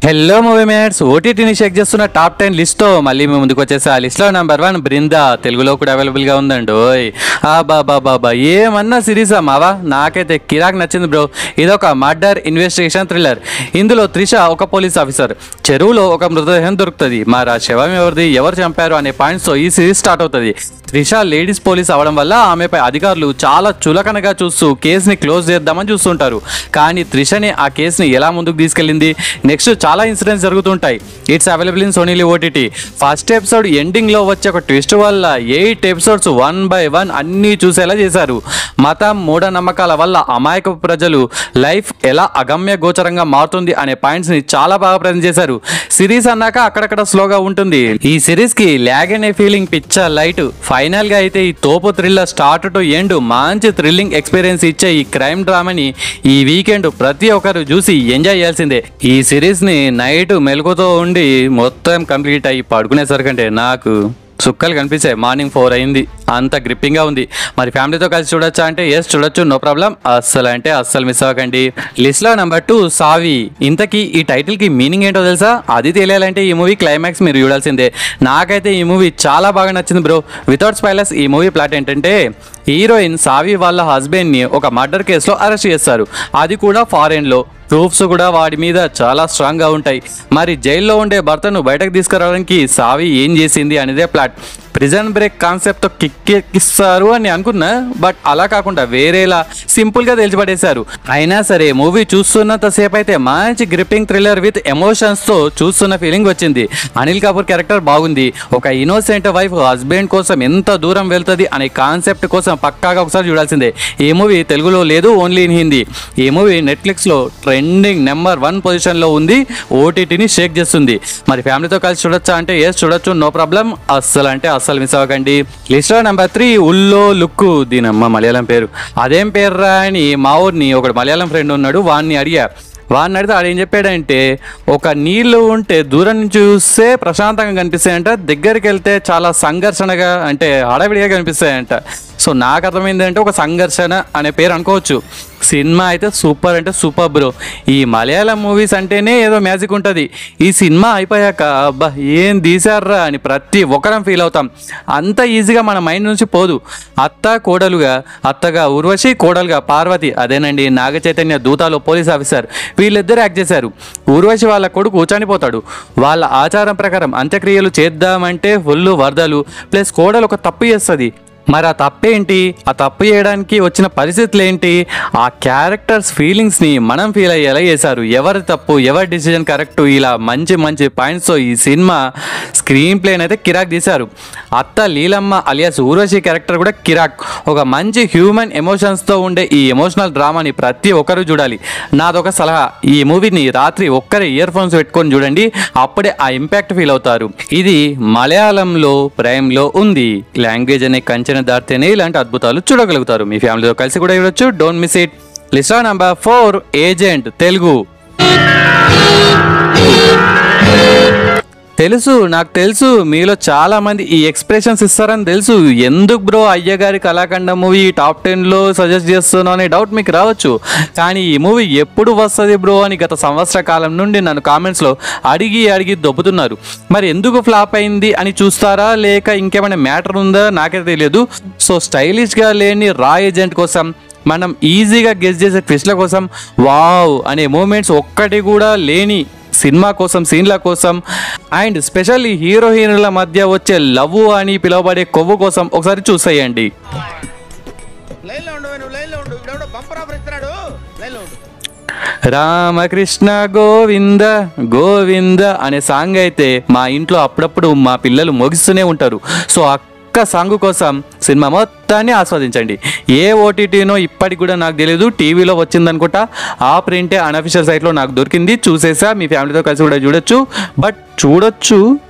Hello movie mates ఓటీటీని check చేస్తున్న top 10 లిస్ట్తో మళ్ళీ మేము ముందుకు వచ్చేసి ఆ లిస్ట్లో నెంబర్ 1 బృందా తెలుగులో కూడా అవైలబుల్గా ఉందండి. ఓయ్ బాబా ఏమన్నా సిరీసా మావా, నాకైతే కిరాక్ నచ్చింది బ్రో. ఇదొక మర్డర్ ఇన్వెస్టిగేషన్ థ్రిల్లర్. ఇందులో త్రిష ఒక పోలీస్ ఆఫీసర్, చెరువులో ఒక మృతదేహం దొరుకుతుంది. మరి ఆ శవం ఎవరిది, ఎవరు చంపారు అనే పాయింట్స్తో ఈ సిరీస్ స్టార్ట్ అవుతుంది. త్రిష లేడీస్ పోలీస్ అవడం వల్ల ఆమెపై అధికారులు చాలా చులకనగా చూస్తూ కేసుని క్లోజ్ చేద్దామని చూస్తుంటారు. కానీ త్రిషని ఆ కేసుని ఎలా ముందుకు తీసుకెళ్ళింది, నెక్స్ట్ చాలా ఇన్సిడెంట్స్ జరుగుతుంటాయి. It's available in Sony Liv OTT. First episode ఎండింగ్లో వచ్చే ఒక ట్విస్ట్ వల్ల 8 ఎపిసోడ్స్ 1 by 1 అన్నీ చూసేలా చేశారు. మతం, మూఢనమ్మకాల వల్ల అమాయక ప్రజలు లైఫ్ ఎలా అగమ్య గోచరంగా మారుతుంది అనే పాయింట్స్ని చాలా బాగా ప్రజెంట్ చేశారు. సిరీస్ అన్నాక అక్కడక్కడ స్లోగా ఉంటుంది. ఈ సిరీస్కి ల్యాగ్ అనే ఫీలింగ్ పిచ్చ లైట్. ఫైనల్గా అయితే ఈ తోపు థ్రిల్లర్ స్టార్ట్ టు ఎండ్ మంచి థ్రిల్లింగ్ ఎక్స్పీరియన్స్ ఇచ్చే ఈ క్రైమ్ డ్రామాని ఈ వీకెండ్ ప్రతి ఒక్కరు చూసి ఎంజాయ్ చేయాల్సిందే. ఈ సిరీస్ని నైట్ మెలకుతో ఉండి మొత్తం కంప్లీట్ అయ్యి పడుకునేసరికంటే నాకు సుక్కలు కనిపించాయి. మార్నింగ్ 4 అయింది. అంత గ్రిప్పింగ్గా ఉంది. మరి ఫ్యామిలీతో కలిసి చూడొచ్చా అంటే ఎస్ చూడొచ్చు, నో ప్రాబ్లం. అస్సలు మిస్ అవ్వకండి. లిస్ట్లో నెంబర్ 2 సావి. ఇంతకీ ఈ టైటిల్కి మీనింగ్ ఏంటో తెలుసా? అది తెలియాలంటే ఈ మూవీ క్లైమాక్స్ మీరు చూడాల్సిందే. నాకైతే ఈ మూవీ చాలా బాగా నచ్చింది బ్రో. వితౌట్ స్పాయిలర్స్ ఈ మూవీ ప్లాట్ ఏంటంటే, హీరోయిన్ సావి వాళ్ళ హస్బెండ్ని ఒక మర్డర్ కేసులో అరెస్ట్ చేస్తారు. అది కూడా ఫారెన్లో. ప్రూఫ్స్ కూడా వాడి మీద చాలా స్ట్రాంగ్గా ఉంటాయి. మరి జైల్లో ఉండే భర్తను బయటకు తీసుకురావడానికి సావి ఏం చేసింది అనేదే ప్లాట్. ప్రిజన్ బ్రేక్ కాన్సెప్ట్తో కిక్కిస్తారు అని అనుకున్నా, బట్ అలా కాకుండా వేరేలా సింపుల్గా తెలిసిపడేశారు. అయినా సరే మూవీ చూస్తున్నంతసేపు అయితే మంచి గ్రిప్పింగ్ థ్రిల్లర్ విత్ ఎమోషన్స్తో చూస్తున్న ఫీలింగ్ వచ్చింది. అనిల్ కపూర్ క్యారెక్టర్ బాగుంది. ఒక ఇన్నోసెంట్ వైఫ్ హస్బెండ్ కోసం ఎంత దూరం వెళ్తుంది అనే కాన్సెప్ట్ కోసం పక్కాగా ఒకసారి చూడాల్సిందే. ఈ మూవీ తెలుగులో లేదు, ఓన్లీ ఇన్ హిందీ. ఈ మూవీ నెట్ఫ్లిక్స్లో ట్రెండింగ్ నెంబర్ 1 పొజిషన్లో ఉంది. ఓటీటీని షేక్ చేస్తుంది. మరి ఫ్యామిలీతో కలిసి చూడొచ్చా అంటే ఎస్ చూడొచ్చు, నో ప్రాబ్లం. అస్సలు మిస్ అవ్వకండి. లిస్ట్లో నెంబర్ 3 ఉల్లో లుక్కు. దీనమ్మ మలయాళం పేరు. అదేం పేర్రా అని మా ఊరిని ఒకడు మలయాళం ఫ్రెండ్ ఉన్నాడు, వాడిని అడిగితే ఆడేం చెప్పాడంటే, ఒక నీళ్లు ఉంటే దూరం నుంచి చూస్తే ప్రశాంతంగా కనిపిస్తాయంట, దగ్గరికి వెళ్తే చాలా సంఘర్షణగా అంటే హడావిడిగా కనిపిస్తాయంట. సో నాకు అర్థమైంది అంటే ఒక సంఘర్షణ అనే పేరు అనుకోవచ్చు. సినిమా అయితే సూపర్ అంటే సూపర్ బ్రో. ఈ మలయాళం మూవీస్ అంటేనే ఏదో మ్యాజిక్ ఉంటుంది. ఈ సినిమా అయిపోయాక అబ్బా ఏం తీశారా అని ప్రతి ఒక్కరం ఫీల్ అవుతాం. అంత ఈజీగా మన మైండ్ నుంచి పోదు. అత్తగా ఉర్వశి, కోడలుగా పార్వతి, అదేనండి నాగ చైతన్య దూతాలో పోలీస్ ఆఫీసర్, వీళ్ళిద్దరు యాక్ట్ చేశారు. ఉర్వశి వాళ్ళ కొడుకు చనిపోతాడు. వాళ్ళ ఆచారం ప్రకారం అంత్యక్రియలు చేద్దామంటే ఫుల్ వరదలు, ప్లస్ కోడలు ఒక తప్పు చేస్తుంది. మరి ఆ తప్పేంటి, ఆ తప్పు చేయడానికి వచ్చిన పరిస్థితులు ఏంటి, ఆ క్యారెక్టర్స్ ఫీలింగ్స్ని మనం ఫీల్ అయ్యేలా చేశారు. ఎవరి తప్పు, ఎవరి డిసిజన్ కరెక్ట్, ఇలా మంచి పాయింట్స్తో ఈ సినిమా స్క్రీన్ ప్లేని అయితే కిరాక్ తీశారు. అత్త లీలమ్మ అలియాస్ ఊర్వశి క్యారెక్టర్ కూడా కిరాక్. ఒక మంచి హ్యూమన్ ఎమోషన్స్తో ఉండే ఈ ఎమోషనల్ డ్రామాని ప్రతి ఒక్కరూ చూడాలి. నాదొక సలహా, ఈ మూవీని రాత్రి ఒక్కరే ఇయర్ ఫోన్స్ పెట్టుకొని చూడండి, అప్పుడే ఆ ఇంపాక్ట్ ఫీల్ అవుతారు. ఇది మలయాళంలో ప్రైమ్లో ఉంది. లాంగ్వేజ్ అనే కంచె దాటితేనే ఇలాంటి అద్భుతాలు చూడగలుగుతారు. మీ ఫ్యామిలీతో కలిసి కూడా చూడొచ్చు, don't miss it. List number 4 agent Telugu. నాకు తెలుసు మీలో చాలా మంది ఈ ఎక్స్ప్రెషన్స్ ఇస్తారని తెలుసు. ఎందుకు బ్రో అయ్యగారి కళాఖండ మూవీ టాప్ 10లో సజెస్ట్ చేస్తున్నావు అనే డౌట్ మీకు రావచ్చు. కానీ ఈ మూవీ ఎప్పుడు వస్తుంది బ్రో అని గత సంవత్సర కాలం నుండి నన్ను కామెంట్స్లో అడిగి దొబ్బుతున్నారు. మరి ఎందుకు ఫ్లాప్ అయింది అని చూస్తారా, లేక ఇంకేమైనా మ్యాటర్ ఉందా నాకైతే తెలియదు. సో స్టైలిష్గా లేని రా ఏజెంట్ కోసం, మనం ఈజీగా గెస్ చేసే ట్విస్ట్ల కోసం, వావ్ అనే మూమెంట్స్ ఒక్కటి కూడా లేని సినిమా కోసం, సీన్ల కోసం, అండ్ స్పెషల్లీ హీరోయిన్ల మధ్య వచ్చే లవ్ అని పిలువబడే కొవ్వు కోసం ఒకసారి చూసేయండి. రామకృష్ణ గోవింద అనే సాంగ్ అయితే మా ఇంట్లో అప్పుడప్పుడు మా పిల్లలు మోగిస్తూనే ఉంటారు. సో ఒక్క సాంగ్ కోసం సినిమా మొత్తాన్ని ఆస్వాదించండి. ఏ ఓటీటీనో ఇప్పటికి కూడా నాకు తెలియదు, టీవీలో వచ్చిందనుకుంటా. ఆ ప్రింటే అన్అఫిషియల్ సైట్లో నాకు దొరికింది, చూసేసా. మీ ఫ్యామిలీతో కలిసి కూడా చూడొచ్చు, బట్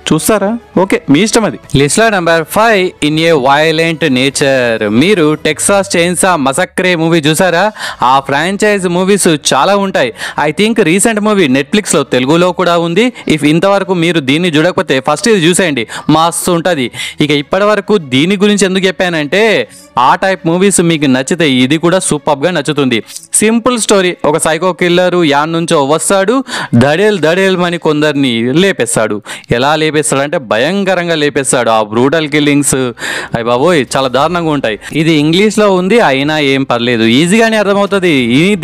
చూస్తారా ఓకే మీ ఇష్టం అది. లిస్ట్లో number 5 in a violent nature. మీరు టెక్సాస్ చైన్సా మసక్రే మూవీ చూసారా? ఆ ఫ్రాంచైజ్ మూవీస్ చాలా ఉంటాయి. ఐ థింక్ రీసెంట్ మూవీ నెట్ఫ్లిక్స్లో తెలుగులో కూడా ఉంది. ఇఫ్ ఇంతవరకు మీరు దీన్ని చూడకపోతే ఫస్ట్ ఇది చూసేయండి, మస్తు ఉంటుంది. ఇక ఇప్పటి వరకు దీని గురించి ఎందుకు చెప్పాను చెప్పానంటే ఆ టైప్ మూవీస్ మీకు నచ్చితే ఇది కూడా సూపర్గా నచ్చుతుంది. సింపుల్ స్టోరీ, ఒక సైకో కిల్లరు యాన్ నుంచో వస్తాడు, దడేల్మని కొందరిని లేపేస్తాడు. ఎలా లేపేస్తాడంటే భయంకరంగా లేపేస్తాడు. ఆ బ్రూటల్ కిల్లింగ్స్ అయ్య బాబోయ్ చాలా దారుణంగా ఉంటాయి. ఇది ఇంగ్లీష్లో ఉంది అయినా ఏం పర్లేదు, ఈజీగానే అర్థమవుతుంది.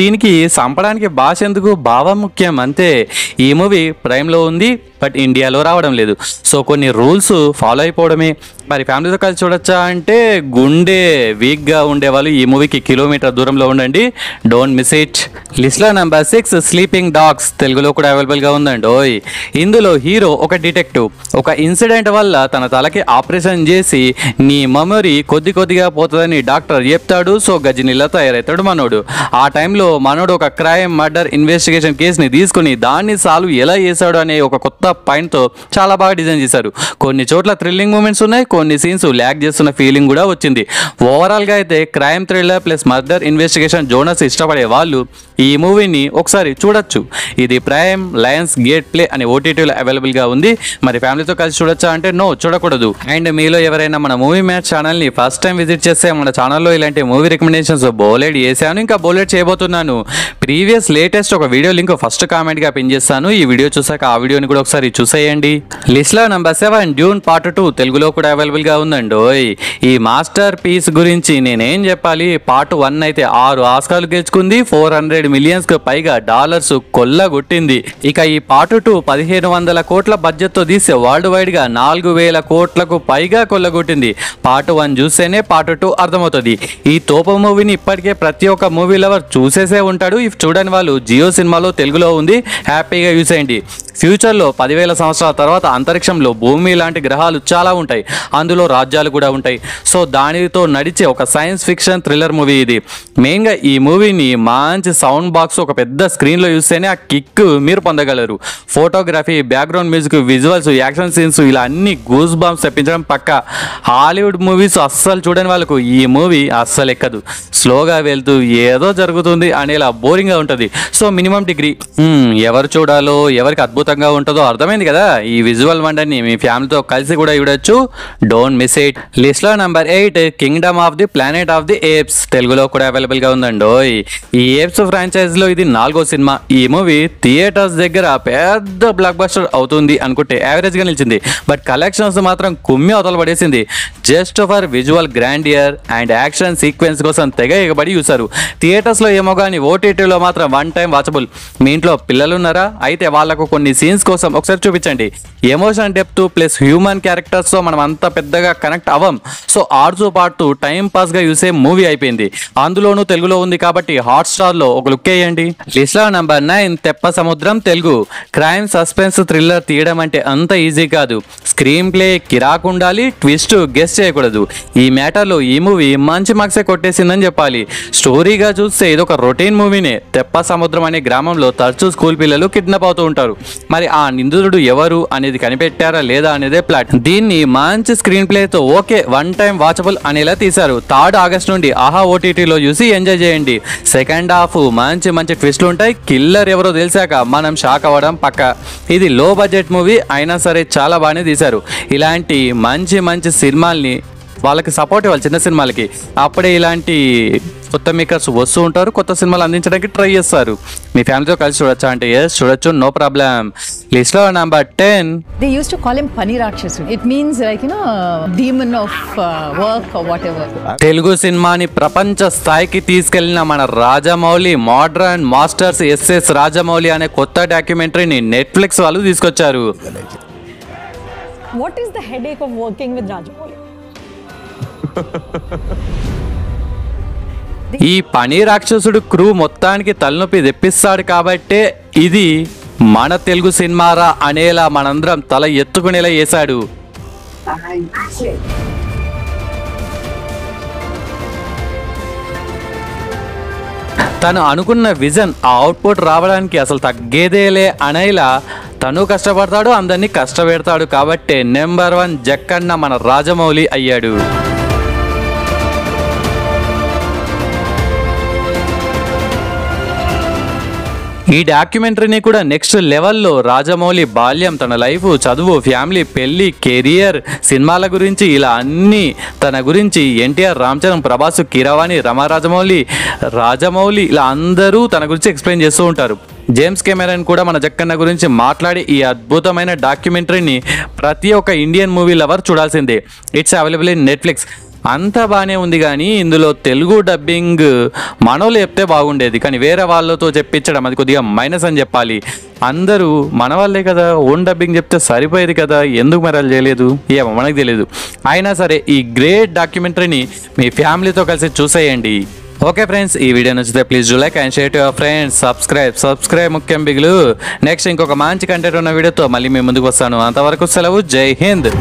దీనికి చంపడానికి భాష ఎందుకు, భావం ముఖ్యం అంతే. ఈ మూవీ ప్రైమ్లో ఉంది బట్ ఇండియాలో రావడం లేదు. సో కొన్ని రూల్స్ ఫాలో అయిపోవడమే. మరి ఫ్యామిలీతో కలిసి చూడొచ్చా అంటే గుండె వీక్గా ఉండేవాళ్ళు ఈ మూవీకి కిలోమీటర్ దూరంలో ఉండండి. Don't miss it. లిస్ట్లో నెంబర్ 6 స్లీపింగ్ డాగ్స్, తెలుగులో కూడా అవైలబుల్గా ఉందండి. ఓయ్ ఇందులో హీరో ఒక డిటెక్టివ్. ఒక ఇన్సిడెంట్ వల్ల తన తలకి ఆపరేషన్ చేసి నీ మెమరీ కొద్దిగా పోతుందని డాక్టర్ చెప్తాడు. సో గజినిలా తయారవుతాడు మనోడు. ఆ టైంలో మనోడు ఒక క్రైమ్ మర్డర్ ఇన్వెస్టిగేషన్ కేసుని తీసుకుని దాన్ని సాల్వ్ ఎలా చేశాడు అనే ఒక కొత్త పాయింట్తో చాలా బాగా డిజైన్ చేశారు. కొన్ని చోట్ల థ్రిల్లింగ్ మూమెంట్స్ ఉన్నాయి, కొన్ని సీన్స్ ల్యాగ్ చేస్తున్న ఫీలింగ్ కూడా వచ్చింది. ఓవరాల్గా అయితే crime thriller plus murder investigation genres ఇష్టపడే వాళ్ళు ఈ మూవీని ఒకసారి చూడొచ్చు. ఇది ప్రైమ్ లయన్స్ గేట్ ప్లే అనే ఓటీటీలో అవైలబుల్గా ఉంది. మరి ఫ్యామిలీతో కలిసి చూడొచ్చా అంటే నో, చూడకూడదు. అండ్ మీలో ఎవరైనా మన మూవీ మ్యాచ్ ఛానల్ని ఫస్ట్ టైం విజిట్ చేస్తే మన ఛానల్లో ఇలాంటి మూవీ రికమెండేషన్స్ బోలెడ్ చేశాను, ఇంకా బోలెడ్ చేయబోతున్నాను. ప్రీవియస్ లేటెస్ట్ ఒక వీడియో లింక్ ఫస్ట్ కామెంట్గా పిన్ చేస్తాను. ఈ వీడియో చూసాక ఆ వీడియోని కూడా ఒకసారి చూసేయండి. లిస్ట్లో నెంబర్ 7 డ్యూన్ పార్ట్ 2, తెలుగులో కూడా అవైలబుల్గా ఉందండి. ఈ మాస్టర్ పీస్ గురించి నేనేం చెప్పాలి. పార్ట్ 1 అయితే 6 ఆస్కార్లు గెలుచుకుంది, 400 మిలియన్స్ పైగా డాలర్స్ కొల్లగొట్టింది. ఇక ఈ పార్ట్ 2 1500 కోట్ల బడ్జెట్తో తీసే వరల్డ్ వైడ్ గా 4000 కోట్లకు పైగా కొల్లగొట్టింది. పార్ట్ 1 చూస్తేనే పార్ట్ 2 అర్థమవుతుంది. ఈ తోప మూవీని ఇప్పటికే ప్రతి ఒక్క మూవీ లవర్ చూసేసే ఉంటాడు. ఇఫ్ చూడని వాళ్ళు జియో సినిమాలో తెలుగులో ఉంది, హ్యాపీగా చూసేయండి. ఫ్యూచర్లో 10,000 సంవత్సరాల తర్వాత అంతరిక్షంలో భూమి లాంటి గ్రహాలు చాలా ఉంటాయి, అందులో రాజ్యాలు కూడా ఉంటాయి. సో దానితో నడిచే ఒక సైన్స్ ఫిక్షన్ థ్రిల్లర్ మూవీ ఇది. మెయిన్గా ఈ మూవీని మంచి సౌండ్ బాక్స్ ఒక పెద్ద స్క్రీన్లో చూస్తేనే ఆ కిక్ మీరు పొందగలరు. Photography, background music, visuals, action scenes ఇలా అన్ని గూస్ బాంబ్స్ తెప్పించడం పక్క. హాలీవుడ్ మూవీస్ అస్సలు చూడని వాళ్ళకు ఈ మూవీ అస్సలు ఎక్కదు. స్లోగా వెళ్తూ ఏదో జరుగుతుంది అనేలా బోరింగ్గా ఉంటుంది. So minimum degree. ఎవరు చూడాలో ఎవరికి అద్భుతంగా ఉంటుందో అర్థమైంది కదా. ఈ విజువల్ వండర్ని మీ ఫ్యామిలీతో కలిసి కూడా చూడొచ్చు. Don't miss it. లిస్ట్లో number 8 kingdom of the planet of the apes, తెలుగులో కూడా అవైలబుల్గా ఉందండి. ఈ ఏప్స్ ఫ్రాంచైజ్లో ఇది 4వ సినిమా. ఈ మూవీ థియేటర్స్ దగ్గర పెద్ద బ్లాక్ బస్టర్ అవుతుంది అనుకుంటే యావరేజ్గా నిలిచింది. బట్ కలెక్షన్స్ మాత్రం కుమ్మి అవతల పడేసింది. Just for visual grandeur and action sequence కోసం తెగ ఎగబడి చూశారు. థియేటర్స్లో ఏమో కానీ ఓటీటీలో మాత్రం 1 టైం వాచబుల్. మీ ఇంట్లో పిల్లలు ఉన్నారా? అయితే వాళ్ళకు కొన్ని సీన్స్ కోసం ఒకసారి చూపించండి. ఎమోషన్ డెప్త్ ప్లస్ హ్యూమన్ క్యారెక్టర్స్తో మనం అంత పెద్దగా కనెక్ట్ అవ్వం. సో ఆడుతూ పాటు టైం పాస్గా చూసే మూవీ అయిపోయింది. అందులోనూ తెలుగులో ఉంది కాబట్టి హాట్స్టార్లో ఒక లుక్ వేయండి. లిస్ట్లో నెంబర్ 9 తెప్ప సముద్రం, తెలుగు. క్రైమ్ సస్పెన్స్ థ్రిల్లర్ తీయడం అంటే అంత ఈజీ కాదు. స్క్రీన్ ప్లే కిరాకు ఉండాలి, ట్విస్ట్ గెస్ చేయకూడదు. ఈ మ్యాటర్లో ఈ మూవీ మంచి మార్క్సే కొట్టేసిందని చెప్పాలి. స్టోరీగా చూస్తే ఇదొక రొటీన్ మూవీనే. తెప్ప సముద్రం అనే గ్రామంలో తరచూ స్కూల్ పిల్లలు కిడ్నాప్ అవుతూ ఉంటారు. మరి ఆ నిందితుడు ఎవరు అనేది కనిపెట్టారా లేదా అనేదే ప్లాట్. దీన్ని మంచి స్క్రీన్ ప్లేతో ఓకే 1 టైం వాచబుల్ అనేలా తీశారు. 3 ఆగస్ట్ నుండి ఆహా ఓటీటీలో చూసి ఎంజాయ్ చేయండి. సెకండ్ హాఫ్ మంచి ట్విస్ట్లు ఉంటాయి. కిల్లర్ ఎవరో తెలిసాక మనం షాక్ అవ్వడం పక్క. ఇది లో బడ్జెట్ మూవీ అయినా సరే చాలా బాగానే తీశారు. ఇలాంటి మంచి సినిమాల్ని వాళ్ళకి సపోర్ట్ ఇవ్వాలి, చిన్న సినిమాలకి. అప్పుడే ఇలాంటి కొత్త మేకర్స్ వస్తూ ఉంటారు, కొత్త సినిమాలు అందించడానికి ట్రై చేస్తారు. మీ ఫ్యామిలీతో కలిసి చూడొచ్చా అంటే ఎస్ చూడొచ్చు, నో ప్రాబ్లం. లిస్ట్లో number 10 They used to call him Pani Rakshasa. It means like, demon of work or whatever. Telugu సినిమాని ప్రపంచ స్థాయికి తీసుకెళ్లిన మన Rajamouli Modern Masters SS Rajamouli అనే కొత్త డాక్యుమెంటరీని నెట్ఫ్లిక్స్ వాళ్ళు తీసుకొచ్చారు. What is the headache of working with Rajamouli? ఈ పని రాక్షసుడు క్రూ మొత్తానికి తలనొప్పి తెప్పిస్తాడు కాబట్టే ఇది మన తెలుగు సినిమారా అనేలా మనందరం తల ఎత్తుకునేలా చేశాడు. తను అనుకున్న విజన్ ఆ అవుట్పుట్ రావడానికి అసలు తగ్గేదేలే అనేలా తను కష్టపడతాడు, అందరినీ కష్టపెడతాడు. కాబట్టే నెంబర్ 1 జక్కన్న మన రాజమౌళి అయ్యాడు. ఈ డాక్యుమెంటరీని కూడా నెక్స్ట్ లెవెల్లో రాజమౌళి బాల్యం, తన లైఫ్, చదువు, ఫ్యామిలీ, పెళ్లి, కెరియర్, సినిమాల గురించి ఇలా అన్ని తన గురించి ఎన్టీఆర్, రామ్ చరణ్, ప్రభాస్, కీరవాణి, రాజమౌళి ఇలా అందరూ తన గురించి ఎక్స్ప్లెయిన్ చేస్తూ ఉంటారు. జేమ్స్ కెమెరన్ కూడా మన జక్కన్న గురించి మాట్లాడి ఈ అద్భుతమైన డాక్యుమెంటరీని ప్రతి ఒక్క ఇండియన్ మూవీ లవర్ చూడాల్సిందే. It's available in Netflix. అంతా బాగానే ఉంది కానీ ఇందులో తెలుగు డబ్బింగ్ మనోళ్ళు చెప్తే బాగుండేది, కానీ వేరే వాళ్ళతో చెప్పించడం అది కొద్దిగా మైనస్ అని చెప్పాలి. అందరూ మన వాళ్ళే కదా, ఓన్ డబ్బింగ్ చెప్తే సరిపోయేది కదా, ఎందుకు మరి అలా చేయలేదు ఏమో మనకు తెలియదు. అయినా సరే ఈ గ్రేట్ డాక్యుమెంటరీని మీ ఫ్యామిలీతో కలిసి చూసేయండి. ఓకే ఫ్రెండ్స్, ఈ వీడియో నచ్చితే please do like and share to your friends. Subscribe ముఖ్యం బిగులు. నెక్స్ట్ ఇంకొక మంచి కంటెంట్ ఉన్న వీడియోతో మళ్ళీ మీ ముందుకు వస్తాను. అంతవరకు సెలవు. జై హింద్.